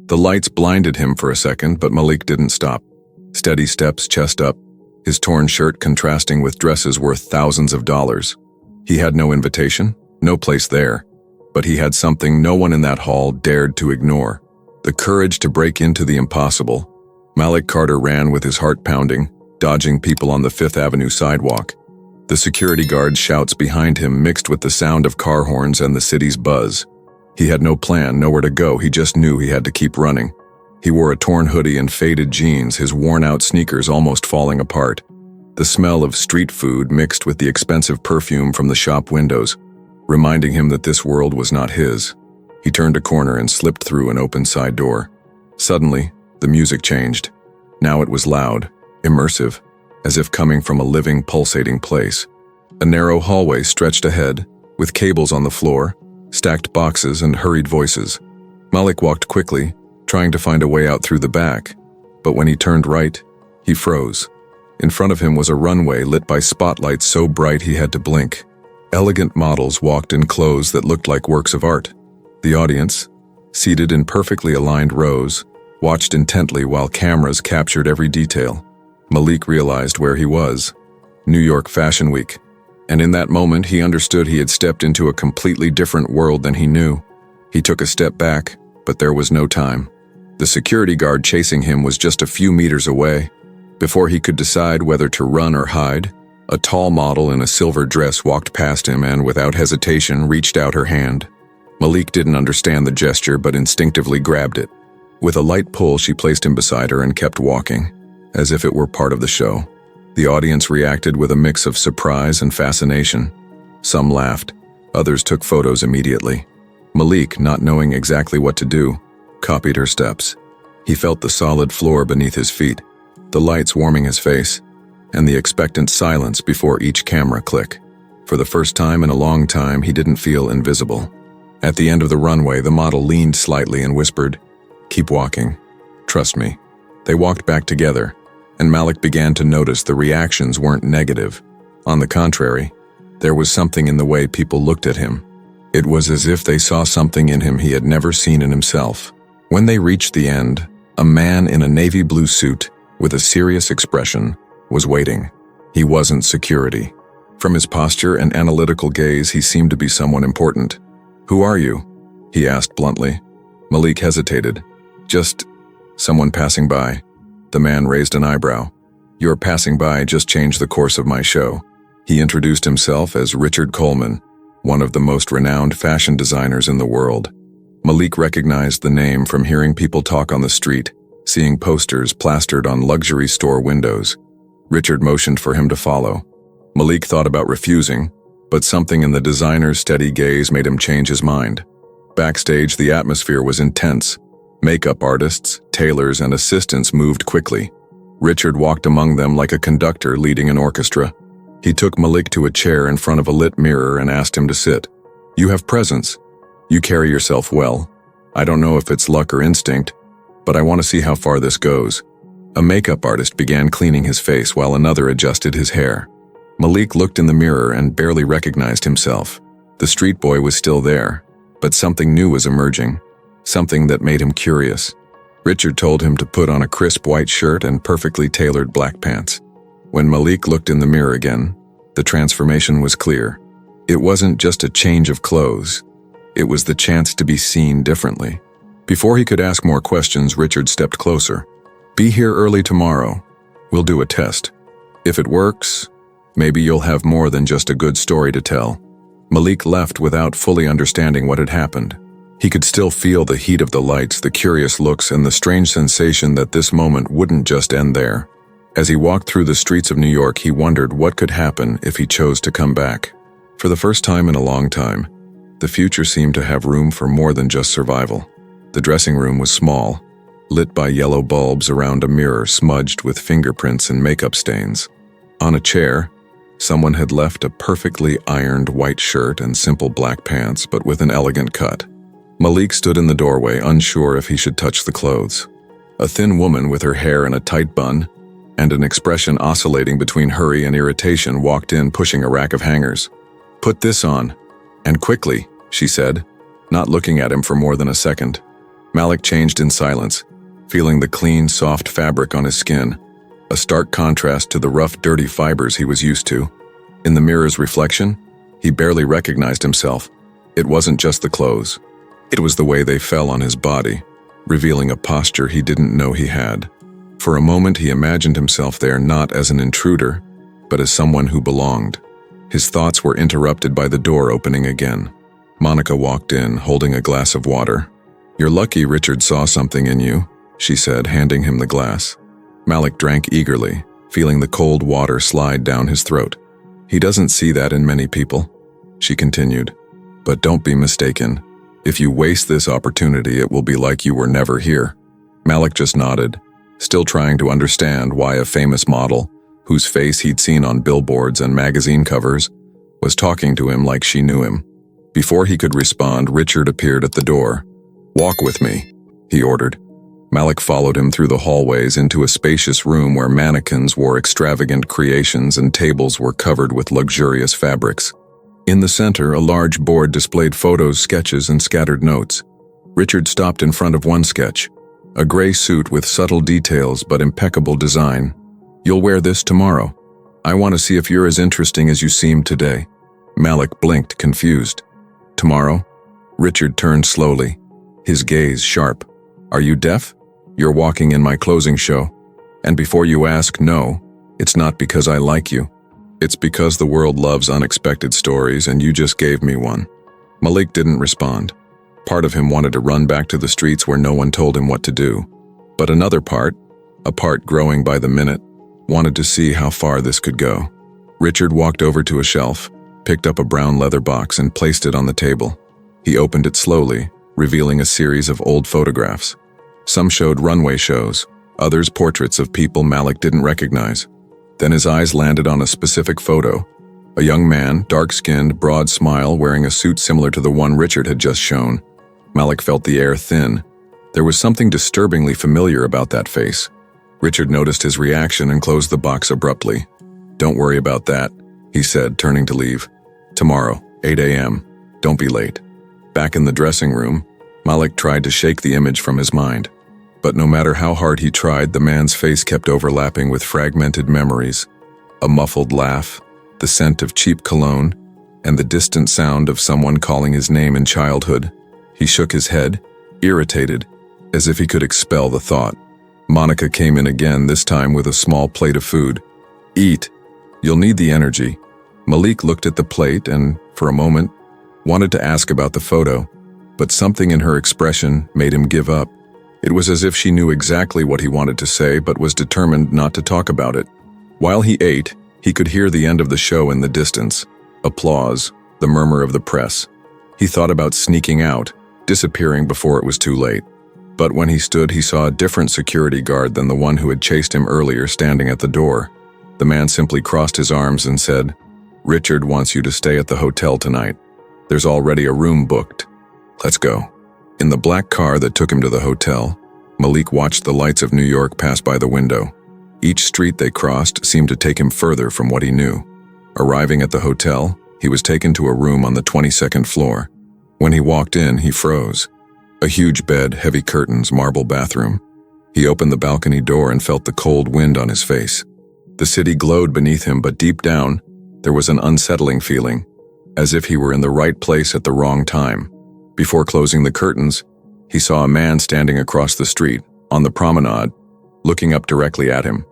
The lights blinded him for a second, but Malik didn't stop. Steady steps, chest up, his torn shirt contrasting with dresses worth thousands of dollars. He had no invitation, no place there, but he had something no one in that hall dared to ignore: the courage to break into the impossible. Malik Carter ran with his heart pounding, dodging people on the Fifth Avenue sidewalk. The security guard's shouts behind him mixed with the sound of car horns and the city's buzz. He had no plan, nowhere to go, he just knew he had to keep running. He wore a torn hoodie and faded jeans, his worn-out sneakers almost falling apart. The smell of street food mixed with the expensive perfume from the shop windows, reminding him that this world was not his. He turned a corner and slipped through an open side door. Suddenly, the music changed. Now it was loud, immersive, as if coming from a living, pulsating place. A narrow hallway stretched ahead, with cables on the floor, stacked boxes and hurried voices. Malik walked quickly, trying to find a way out through the back, but when he turned right, he froze. In front of him was a runway lit by spotlights so bright he had to blink. Elegant models walked in clothes that looked like works of art. The audience, seated in perfectly aligned rows, watched intently while cameras captured every detail. Malik realized where he was: New York Fashion Week. And in that moment, he understood he had stepped into a completely different world than he knew. He took a step back, but there was no time. The security guard chasing him was just a few meters away. Before he could decide whether to run or hide, a tall model in a silver dress walked past him and, without hesitation, reached out her hand. Malik didn't understand the gesture but instinctively grabbed it. With a light pull, she placed him beside her and kept walking, as if it were part of the show. The audience reacted with a mix of surprise and fascination. Some laughed, others took photos immediately. Malik, not knowing exactly what to do, copied her steps. He felt the solid floor beneath his feet, the lights warming his face, and the expectant silence before each camera click. For the first time in a long time, he didn't feel invisible. At the end of the runway, the model leaned slightly and whispered, "Keep walking. Trust me." They walked back together, and Malik began to notice the reactions weren't negative. On the contrary, there was something in the way people looked at him. It was as if they saw something in him he had never seen in himself. When they reached the end, a man in a navy blue suit, with a serious expression, was waiting. He wasn't security. From his posture and analytical gaze, he seemed to be someone important. "Who are you?" he asked bluntly. Malik hesitated. "Just someone passing by." The man raised an eyebrow. "Your passing by just changed the course of my show." He introduced himself as Richard Coleman, one of the most renowned fashion designers in the world. Malik recognized the name from hearing people talk on the street, seeing posters plastered on luxury store windows. Richard motioned for him to follow. Malik thought about refusing, but something in the designer's steady gaze made him change his mind. Backstage, the atmosphere was intense. Makeup artists, tailors, and assistants moved quickly. Richard walked among them like a conductor leading an orchestra. He took Malik to a chair in front of a lit mirror and asked him to sit. "You have presence. You carry yourself well. I don't know if it's luck or instinct, but I want to see how far this goes." A makeup artist began cleaning his face while another adjusted his hair. Malik looked in the mirror and barely recognized himself. The street boy was still there, but something new was emerging, something that made him curious. Richard told him to put on a crisp white shirt and perfectly tailored black pants. When Malik looked in the mirror again, the transformation was clear. It wasn't just a change of clothes. It was the chance to be seen differently. Before he could ask more questions, Richard stepped closer. "Be here early tomorrow. We'll do a test. If it works, maybe you'll have more than just a good story to tell." Malik left without fully understanding what had happened. He could still feel the heat of the lights, the curious looks, and the strange sensation that this moment wouldn't just end there. As he walked through the streets of New York, he wondered what could happen if he chose to come back. For the first time in a long time, the future seemed to have room for more than just survival. The dressing room was small, lit by yellow bulbs around a mirror smudged with fingerprints and makeup stains. On a chair, someone had left a perfectly ironed white shirt and simple black pants, but with an elegant cut. Malik stood in the doorway, unsure if he should touch the clothes. A thin woman with her hair in a tight bun and an expression oscillating between hurry and irritation walked in, pushing a rack of hangers. "Put this on, and quickly," she said, not looking at him for more than a second. Malik changed in silence, feeling the clean, soft fabric on his skin, a stark contrast to the rough, dirty fibers he was used to. In the mirror's reflection, he barely recognized himself. It wasn't just the clothes. It was the way they fell on his body, revealing a posture he didn't know he had. For a moment, he imagined himself there not as an intruder, but as someone who belonged. His thoughts were interrupted by the door opening again. Monica walked in, holding a glass of water. "You're lucky Richard saw something in you," she said, handing him the glass. Malik drank eagerly, feeling the cold water slide down his throat. "He doesn't see that in many people," she continued. "But don't be mistaken. If you waste this opportunity, it will be like you were never here." Malik just nodded, still trying to understand why a famous model, whose face he'd seen on billboards and magazine covers, was talking to him like she knew him. Before he could respond, Richard appeared at the door. "Walk with me," he ordered. Malik followed him through the hallways into a spacious room where mannequins wore extravagant creations and tables were covered with luxurious fabrics. In the center, a large board displayed photos, sketches, and scattered notes. Richard stopped in front of one sketch, a gray suit with subtle details but impeccable design. "You'll wear this tomorrow. I want to see if you're as interesting as you seem today." Malik blinked, confused. "Tomorrow?" Richard turned slowly, his gaze sharp. "Are you deaf? You're walking in my closing show. And before you ask, no, it's not because I like you. It's because the world loves unexpected stories and you just gave me one." Malik didn't respond. Part of him wanted to run back to the streets where no one told him what to do. But another part, a part growing by the minute, wanted to see how far this could go. Richard walked over to a shelf, picked up a brown leather box and placed it on the table. He opened it slowly, revealing a series of old photographs. Some showed runway shows, others portraits of people Malik didn't recognize. Then his eyes landed on a specific photo. A young man, dark-skinned, broad smile, wearing a suit similar to the one Richard had just shown. Malik felt the air thin. There was something disturbingly familiar about that face. Richard noticed his reaction and closed the box abruptly. "Don't worry about that," he said, turning to leave. "Tomorrow, 8 a.m. Don't be late." Back in the dressing room, Malik tried to shake the image from his mind. But no matter how hard he tried, the man's face kept overlapping with fragmented memories. A muffled laugh, the scent of cheap cologne, and the distant sound of someone calling his name in childhood. He shook his head, irritated, as if he could expel the thought. Monica came in again, this time with a small plate of food. "Eat. You'll need the energy." Malik looked at the plate and, for a moment, wanted to ask about the photo, but something in her expression made him give up. It was as if she knew exactly what he wanted to say but was determined not to talk about it. While he ate, he could hear the end of the show in the distance. Applause, the murmur of the press. He thought about sneaking out, disappearing before it was too late. But when he stood, he saw a different security guard than the one who had chased him earlier standing at the door. The man simply crossed his arms and said, "Richard wants you to stay at the hotel tonight. There's already a room booked. Let's go." In the black car that took him to the hotel, Malik watched the lights of New York pass by the window. Each street they crossed seemed to take him further from what he knew. Arriving at the hotel, he was taken to a room on the 22nd floor. When he walked in, he froze. A huge bed, heavy curtains, marble bathroom. He opened the balcony door and felt the cold wind on his face. The city glowed beneath him, but deep down, there was an unsettling feeling, as if he were in the right place at the wrong time. Before closing the curtains, he saw a man standing across the street, on the promenade, looking up directly at him.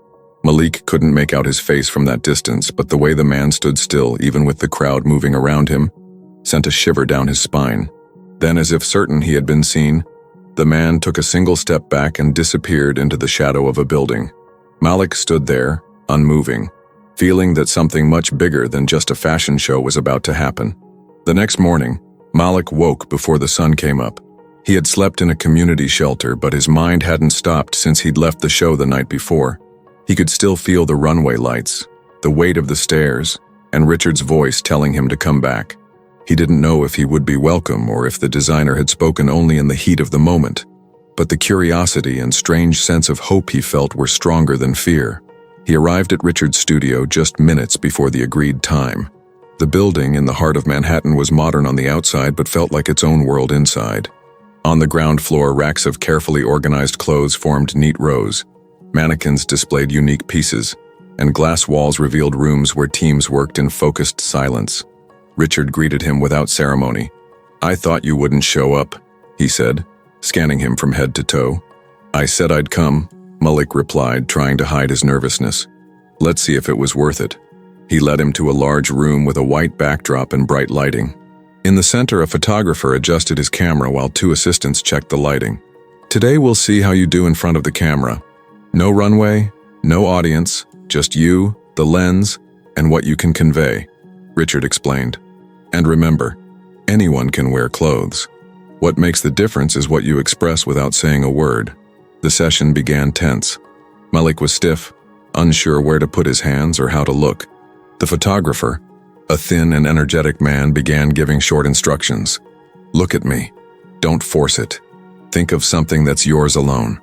Malik couldn't make out his face from that distance, but the way the man stood still, even with the crowd moving around him, sent a shiver down his spine. Then, as if certain he had been seen, the man took a single step back and disappeared into the shadow of a building. Malik stood there, unmoving, feeling that something much bigger than just a fashion show was about to happen. The next morning, Malik woke before the sun came up. He had slept in a community shelter, but his mind hadn't stopped since he'd left the show the night before. He could still feel the runway lights, the weight of the stairs, and Richard's voice telling him to come back. He didn't know if he would be welcome or if the designer had spoken only in the heat of the moment. But the curiosity and strange sense of hope he felt were stronger than fear. He arrived at Richard's studio just minutes before the agreed time. The building in the heart of Manhattan was modern on the outside but felt like its own world inside. On the ground floor, racks of carefully organized clothes formed neat rows. Mannequins displayed unique pieces, and glass walls revealed rooms where teams worked in focused silence. Richard greeted him without ceremony. "I thought you wouldn't show up," he said, scanning him from head to toe. "I said I'd come," Malik replied, trying to hide his nervousness. "Let's see if it was worth it." He led him to a large room with a white backdrop and bright lighting. In the center, a photographer adjusted his camera while two assistants checked the lighting. "Today we'll see how you do in front of the camera. No runway, no audience, just you, the lens, and what you can convey," Richard explained. "And remember, anyone can wear clothes. What makes the difference is what you express without saying a word." The session began tense. Malik was stiff, unsure where to put his hands or how to look. The photographer, a thin and energetic man, began giving short instructions. "Look at me. Don't force it. Think of something that's yours alone."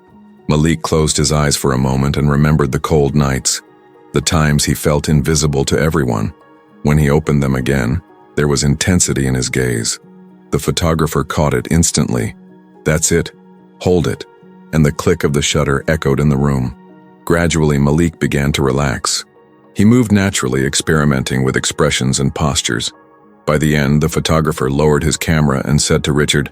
Malik closed his eyes for a moment and remembered the cold nights, the times he felt invisible to everyone. When he opened them again, there was intensity in his gaze. The photographer caught it instantly. "That's it. Hold it." And the click of the shutter echoed in the room. Gradually, Malik began to relax. He moved naturally, experimenting with expressions and postures. By the end, the photographer lowered his camera and said to Richard,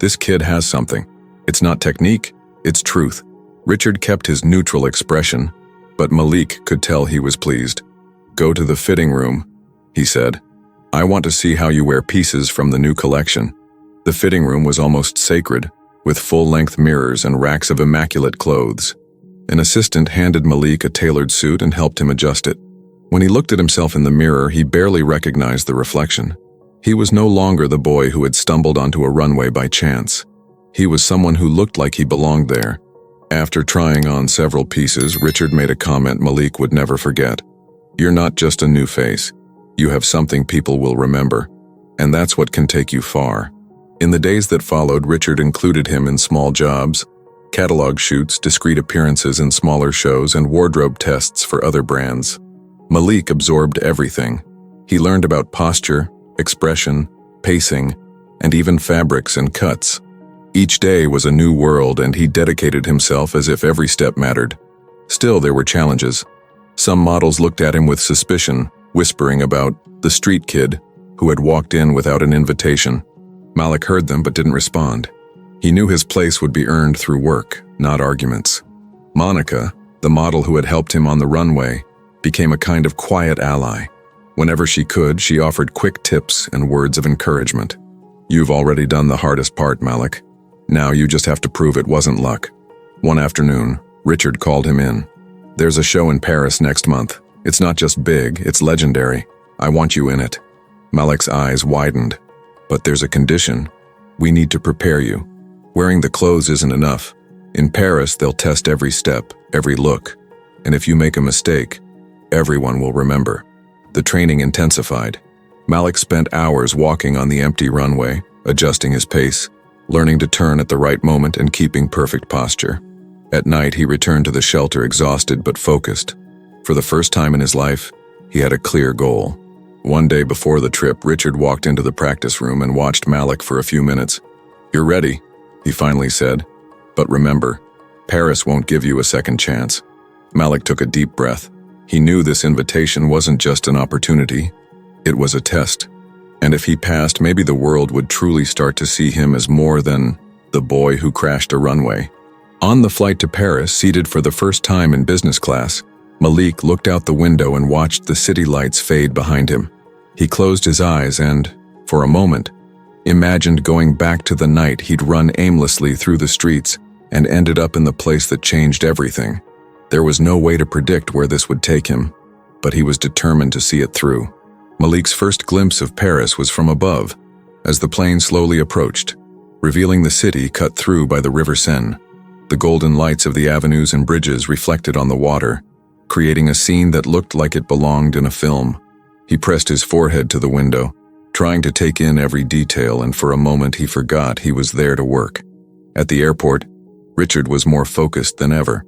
"This kid has something. It's not technique, it's truth." Richard kept his neutral expression, but Malik could tell he was pleased. "Go to the fitting room," he said. "I want to see how you wear pieces from the new collection." The fitting room was almost sacred, with full-length mirrors and racks of immaculate clothes. An assistant handed Malik a tailored suit and helped him adjust it. When he looked at himself in the mirror, he barely recognized the reflection. He was no longer the boy who had stumbled onto a runway by chance. He was someone who looked like he belonged there. After trying on several pieces, Richard made a comment Malik would never forget. "You're not just a new face. You have something people will remember, and that's what can take you far." In the days that followed, Richard included him in small jobs, catalog shoots, discreet appearances in smaller shows, and wardrobe tests for other brands. Malik absorbed everything. He learned about posture, expression, pacing, and even fabrics and cuts. Each day was a new world, and he dedicated himself as if every step mattered. Still, there were challenges. Some models looked at him with suspicion, whispering about the street kid who had walked in without an invitation. Malik heard them but didn't respond. He knew his place would be earned through work, not arguments. Monica, the model who had helped him on the runway, became a kind of quiet ally. Whenever she could, she offered quick tips and words of encouragement. "You've already done the hardest part, Malik. Now you just have to prove it wasn't luck." One afternoon, Richard called him in. "There's a show in Paris next month. It's not just big, it's legendary. I want you in it." Malik's eyes widened. "But there's a condition. We need to prepare you. Wearing the clothes isn't enough. In Paris, they'll test every step, every look. And if you make a mistake, everyone will remember." The training intensified. Malik spent hours walking on the empty runway, adjusting his pace, learning to turn at the right moment and keeping perfect posture. At night, he returned to the shelter exhausted but focused. For the first time in his life, he had a clear goal. One day before the trip, Richard walked into the practice room and watched Malik for a few minutes. "You're ready," he finally said. "But remember, Paris won't give you a second chance." Malik took a deep breath. He knew this invitation wasn't just an opportunity, it was a test. And if he passed, maybe the world would truly start to see him as more than the boy who crashed a runway. On the flight to Paris, seated for the first time in business class, Malik looked out the window and watched the city lights fade behind him. He closed his eyes and, for a moment, imagined going back to the night he'd run aimlessly through the streets and ended up in the place that changed everything. There was no way to predict where this would take him, but he was determined to see it through. Malik's first glimpse of Paris was from above, as the plane slowly approached, revealing the city cut through by the River Seine. The golden lights of the avenues and bridges reflected on the water, creating a scene that looked like it belonged in a film. He pressed his forehead to the window, trying to take in every detail, and for a moment he forgot he was there to work. At the airport, Richard was more focused than ever.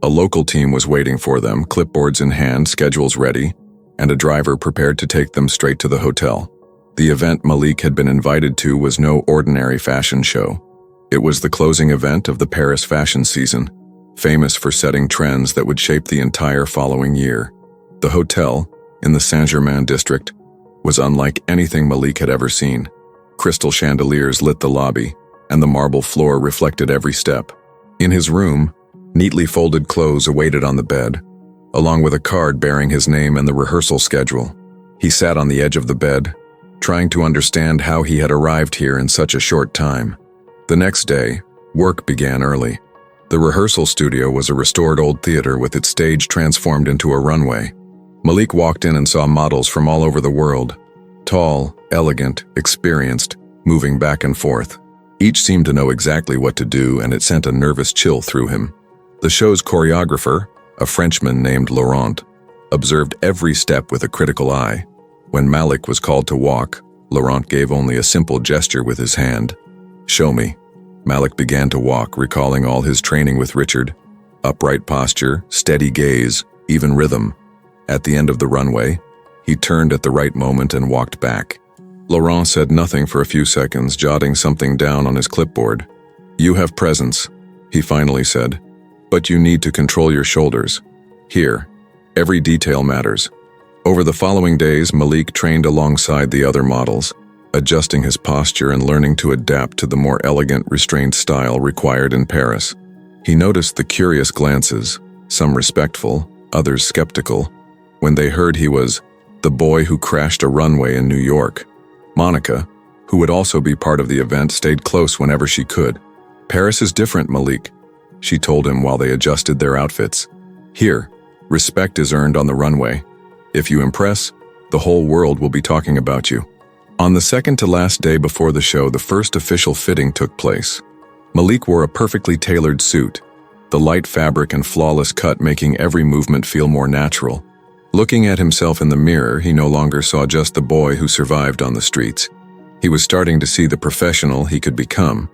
A local team was waiting for them, clipboards in hand, schedules ready, and a driver prepared to take them straight to the hotel. The event Malik had been invited to was no ordinary fashion show. It was the closing event of the Paris fashion season, famous for setting trends that would shape the entire following year. The hotel, in the Saint-Germain district, was unlike anything Malik had ever seen. Crystal chandeliers lit the lobby, and the marble floor reflected every step. In his room, neatly folded clothes awaited on the bed, along with a card bearing his name and the rehearsal schedule. He sat on the edge of the bed, trying to understand how he had arrived here in such a short time. The next day, work began early. The rehearsal studio was a restored old theater with its stage transformed into a runway. Malik walked in and saw models from all over the world, tall, elegant, experienced, moving back and forth. Each seemed to know exactly what to do, and it sent a nervous chill through him. The show's choreographer, a Frenchman named Laurent, observed every step with a critical eye. When Malik was called to walk, Laurent gave only a simple gesture with his hand. "Show me." Malik began to walk, recalling all his training with Richard. Upright posture, steady gaze, even rhythm. At the end of the runway, he turned at the right moment and walked back. Laurent said nothing for a few seconds, jotting something down on his clipboard. "You have presence," he finally said, "but you need to control your shoulders. Here, every detail matters." Over the following days, Malik trained alongside the other models, adjusting his posture and learning to adapt to the more elegant, restrained style required in Paris. He noticed the curious glances, some respectful, others skeptical, when they heard he was the boy who crashed a runway in New York. Monica, who would also be part of the event, stayed close whenever she could. "Paris is different, Malik," she told him while they adjusted their outfits. "Here, respect is earned on the runway. If you impress, the whole world will be talking about you." On the second to last day before the show, the first official fitting took place. Malik wore a perfectly tailored suit, the light fabric and flawless cut making every movement feel more natural. Looking at himself in the mirror, he no longer saw just the boy who survived on the streets. He was starting to see the professional he could become.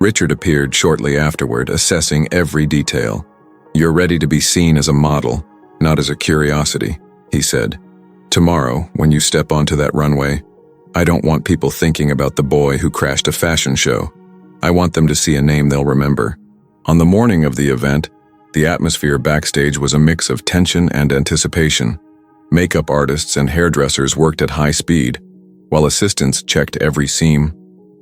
Richard appeared shortly afterward, assessing every detail. "You're ready to be seen as a model, not as a curiosity," he said. "Tomorrow, when you step onto that runway, I don't want people thinking about the boy who crashed a fashion show. I want them to see a name they'll remember." On the morning of the event, the atmosphere backstage was a mix of tension and anticipation. Makeup artists and hairdressers worked at high speed, while assistants checked every seam.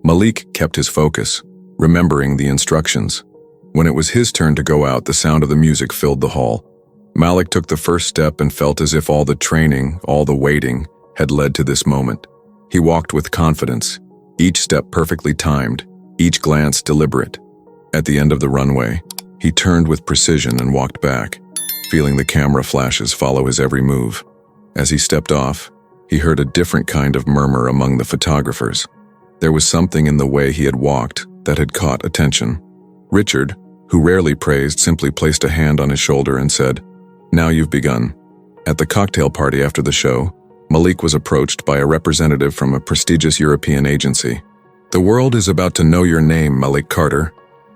Malik kept his focus, remembering the instructions. When it was his turn to go out, the sound of the music filled the hall. Malik took the first step and felt as if all the training, all the waiting, had led to this moment. He walked with confidence, each step perfectly timed, each glance deliberate. At the end of the runway, he turned with precision and walked back, feeling the camera flashes follow his every move. As he stepped off, he heard a different kind of murmur among the photographers. There was something in the way he had walked that had caught attention. Richard, who rarely praised, simply placed a hand on his shoulder and said, "Now you've begun." At the cocktail party after the show, Malik was approached by a representative from a prestigious European agency. "The world is about to know your name, Malik Carter,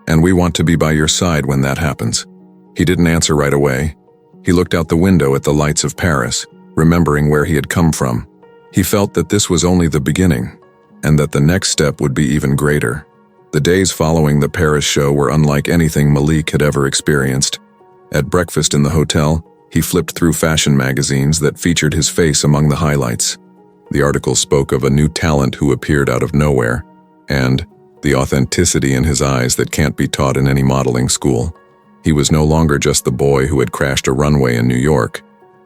and we want to be by your side when that happens." He didn't answer right away. He looked out the window at the lights of Paris, remembering where he had come from. He felt that this was only the beginning, and that the next step would be even greater. The days following the Paris show were unlike anything Malik had ever experienced. At breakfast in the hotel, he flipped through fashion magazines that featured his face among the highlights. The article spoke of a new talent who appeared out of nowhere, and the authenticity in his eyes that can't be taught in any modeling school. He was no longer just the boy who had crashed a runway in New York.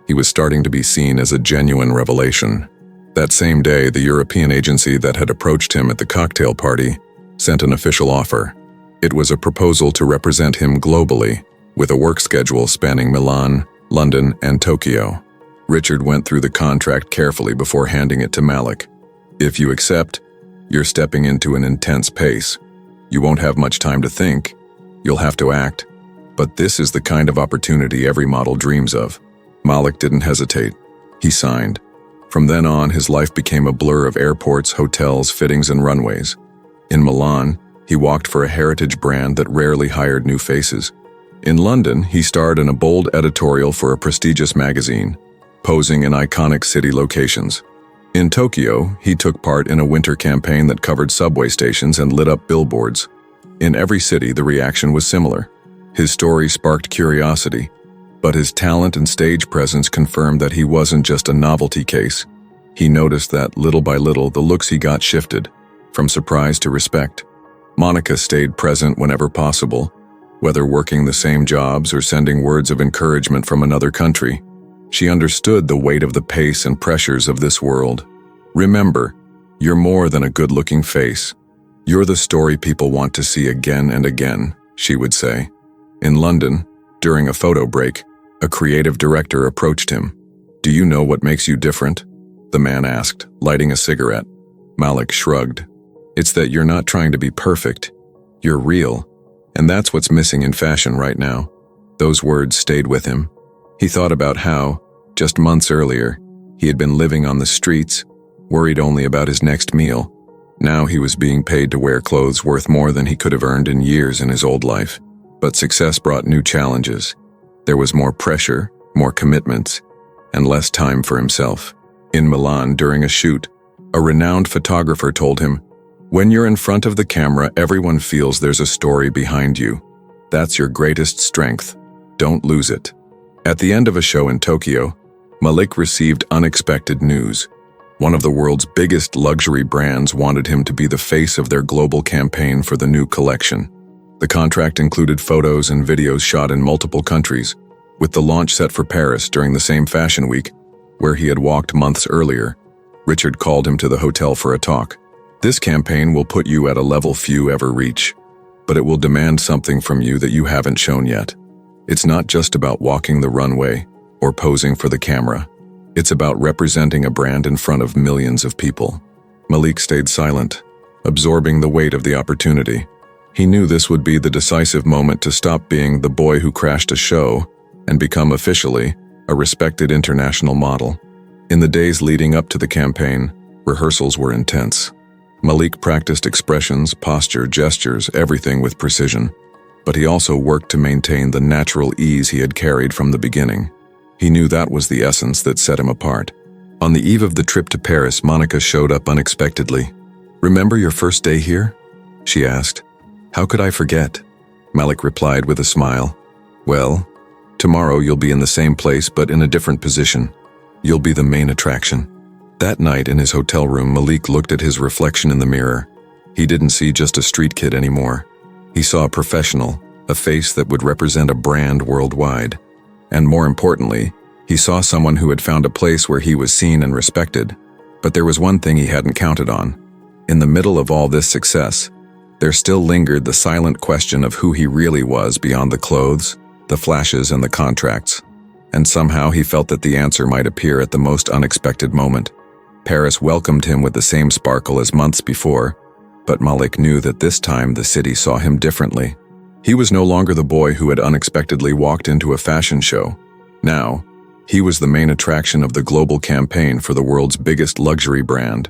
He was starting to be seen as a genuine revelation. That same day, the European agency that had approached him at the cocktail party sent an official offer. It was a proposal to represent him globally, with a work schedule spanning Milan, London, and Tokyo. Richard went through the contract carefully before handing it to Malik. "If you accept, you're stepping into an intense pace. You won't have much time to think. You'll have to act. But this is the kind of opportunity every model dreams of." Malik didn't hesitate. He signed. From then on, his life became a blur of airports, hotels, fittings, and runways. In Milan, he walked for a heritage brand that rarely hired new faces. In London, he starred in a bold editorial for a prestigious magazine, posing in iconic city locations. In Tokyo, he took part in a winter campaign that covered subway stations and lit up billboards. In every city, the reaction was similar. His story sparked curiosity, but his talent and stage presence confirmed that he wasn't just a novelty case. He noticed that, little by little, the looks he got shifted, from surprise to respect. Monica stayed present whenever possible, whether working the same jobs or sending words of encouragement from another country. She understood the weight of the pace and pressures of this world. Remember, you're more than a good-looking face. You're the story people want to see again and again, she would say. In London, during a photo break, a creative director approached him. "Do you know what makes you different?" the man asked, lighting a cigarette. Malik shrugged. "It's that you're not trying to be perfect. You're real. And that's what's missing in fashion right now." Those words stayed with him. He thought about how, just months earlier, he had been living on the streets, worried only about his next meal. Now he was being paid to wear clothes worth more than he could have earned in years in his old life. But success brought new challenges. There was more pressure, more commitments, and less time for himself. In Milan, during a shoot, a renowned photographer told him, "When you're in front of the camera, everyone feels there's a story behind you. That's your greatest strength. Don't lose it." At the end of a show in Tokyo, Malik received unexpected news. One of the world's biggest luxury brands wanted him to be the face of their global campaign for the new collection. The contract included photos and videos shot in multiple countries, with the launch set for Paris during the same fashion week, where he had walked months earlier. Richard called him to the hotel for a talk. "This campaign will put you at a level few ever reach, but it will demand something from you that you haven't shown yet. It's not just about walking the runway or posing for the camera. It's about representing a brand in front of millions of people." Malik stayed silent, absorbing the weight of the opportunity. He knew this would be the decisive moment to stop being the boy who crashed a show and become officially a respected international model. In the days leading up to the campaign, rehearsals were intense. Malik practiced expressions, posture, gestures, everything with precision. But he also worked to maintain the natural ease he had carried from the beginning. He knew that was the essence that set him apart. On the eve of the trip to Paris, Monica showed up unexpectedly. "Remember your first day here?" she asked. "How could I forget?" Malik replied with a smile. "Well, tomorrow you'll be in the same place but in a different position. You'll be the main attraction." That night in his hotel room, Malik looked at his reflection in the mirror. He didn't see just a street kid anymore. He saw a professional, a face that would represent a brand worldwide. And more importantly, he saw someone who had found a place where he was seen and respected. But there was one thing he hadn't counted on. In the middle of all this success, there still lingered the silent question of who he really was beyond the clothes, the flashes, and the contracts. And somehow he felt that the answer might appear at the most unexpected moment. Paris welcomed him with the same sparkle as months before, but Malik knew that this time the city saw him differently. He was no longer the boy who had unexpectedly walked into a fashion show. Now, he was the main attraction of the global campaign for the world's biggest luxury brand.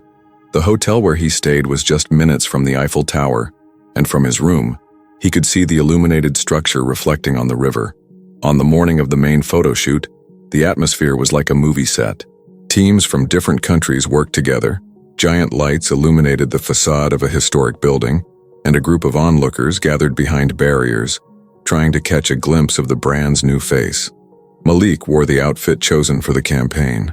The hotel where he stayed was just minutes from the Eiffel Tower, and from his room, he could see the illuminated structure reflecting on the river. On the morning of the main photo shoot, the atmosphere was like a movie set. Teams from different countries worked together. Giant lights illuminated the facade of a historic building, and a group of onlookers gathered behind barriers, trying to catch a glimpse of the brand's new face. Malik wore the outfit chosen for the campaign,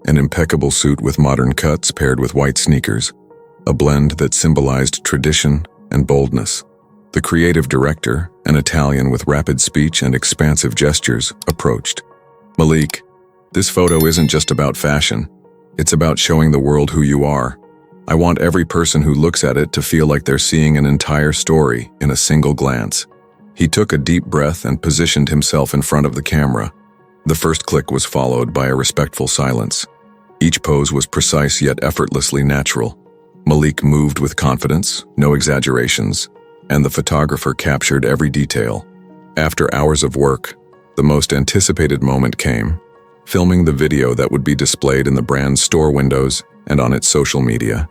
an impeccable suit with modern cuts paired with white sneakers, a blend that symbolized tradition and boldness. The creative director, an Italian with rapid speech and expansive gestures, approached. "Malik, this photo isn't just about fashion. It's about showing the world who you are. I want every person who looks at it to feel like they're seeing an entire story in a single glance." He took a deep breath and positioned himself in front of the camera. The first click was followed by a respectful silence. Each pose was precise yet effortlessly natural. Malik moved with confidence, no exaggerations, and the photographer captured every detail. After hours of work, the most anticipated moment came, filming the video that would be displayed in the brand's store windows and on its social media.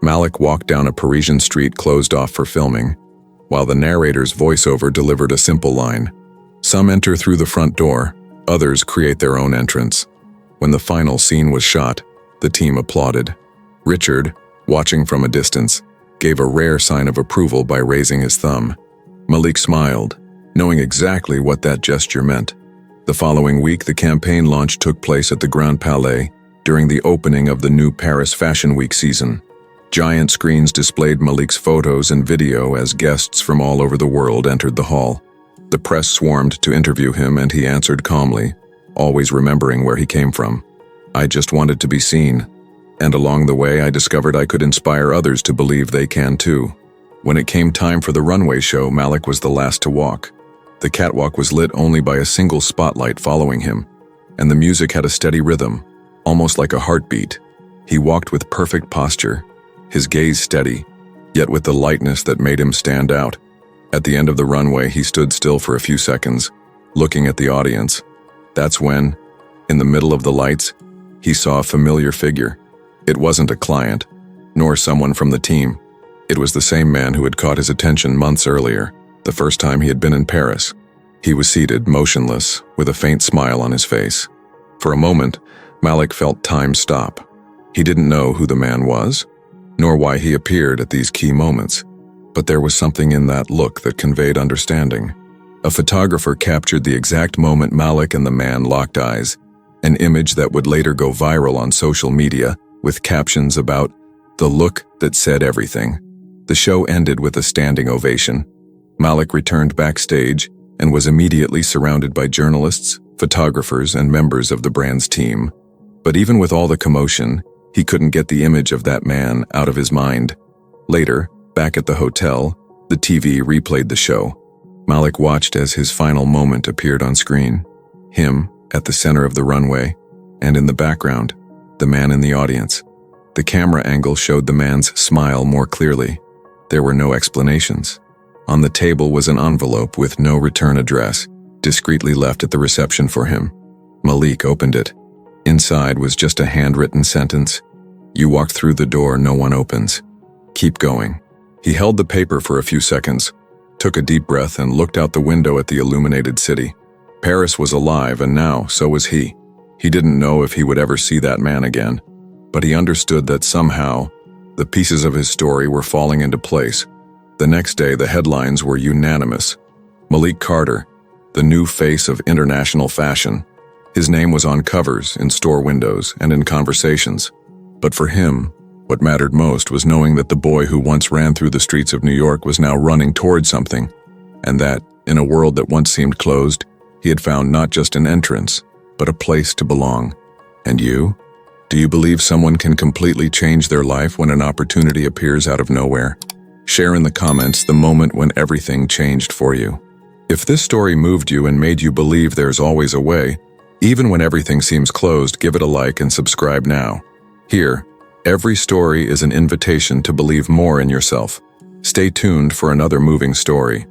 Malik walked down a Parisian street closed off for filming, while the narrator's voiceover delivered a simple line. Some enter through the front door, others create their own entrance. When the final scene was shot, the team applauded. Richard, watching from a distance, gave a rare sign of approval by raising his thumb. Malik smiled, knowing exactly what that gesture meant. The following week, the campaign launch took place at the Grand Palais during the opening of the new Paris Fashion Week season. Giant screens displayed Malik's photos and video as guests from all over the world entered the hall. The press swarmed to interview him, and he answered calmly, always remembering where he came from. "I just wanted to be seen. And along the way, I discovered I could inspire others to believe they can too." When it came time for the runway show, Malik was the last to walk. The catwalk was lit only by a single spotlight following him, and the music had a steady rhythm, almost like a heartbeat. He walked with perfect posture, his gaze steady, yet with the lightness that made him stand out. At the end of the runway, he stood still for a few seconds, looking at the audience. That's when, in the middle of the lights, he saw a familiar figure. It wasn't a client, nor someone from the team. It was the same man who had caught his attention months earlier, the first time he had been in Paris. He was seated, motionless, with a faint smile on his face. For a moment, Malik felt time stop. He didn't know who the man was, nor why he appeared at these key moments, but there was something in that look that conveyed understanding. A photographer captured the exact moment Malik and the man locked eyes, an image that would later go viral on social media with captions about the look that said everything. The show ended with a standing ovation. Malik returned backstage and was immediately surrounded by journalists, photographers, and members of the brand's team. But even with all the commotion, he couldn't get the image of that man out of his mind. Later, back at the hotel, the TV replayed the show. Malik watched as his final moment appeared on screen. Him, at the center of the runway, and in the background, the man in the audience. The camera angle showed the man's smile more clearly. There were no explanations. On the table was an envelope with no return address, discreetly left at the reception for him. Malik opened it. Inside was just a handwritten sentence. "You walked through the door no one opens. Keep going." He held the paper for a few seconds, took a deep breath, and looked out the window at the illuminated city. Paris was alive, and now so was he. He didn't know if he would ever see that man again, but he understood that somehow the pieces of his story were falling into place. The next day, the headlines were unanimous. Malik Carter, the new face of international fashion. His name was on covers, in store windows, and in conversations. But for him, what mattered most was knowing that the boy who once ran through the streets of New York was now running toward something, and that, in a world that once seemed closed, he had found not just an entrance, but a place to belong. And you? Do you believe someone can completely change their life when an opportunity appears out of nowhere? Share in the comments the moment when everything changed for you. If this story moved you and made you believe there's always a way, even when everything seems closed, give it a like and subscribe now. Here, every story is an invitation to believe more in yourself. Stay tuned for another moving story.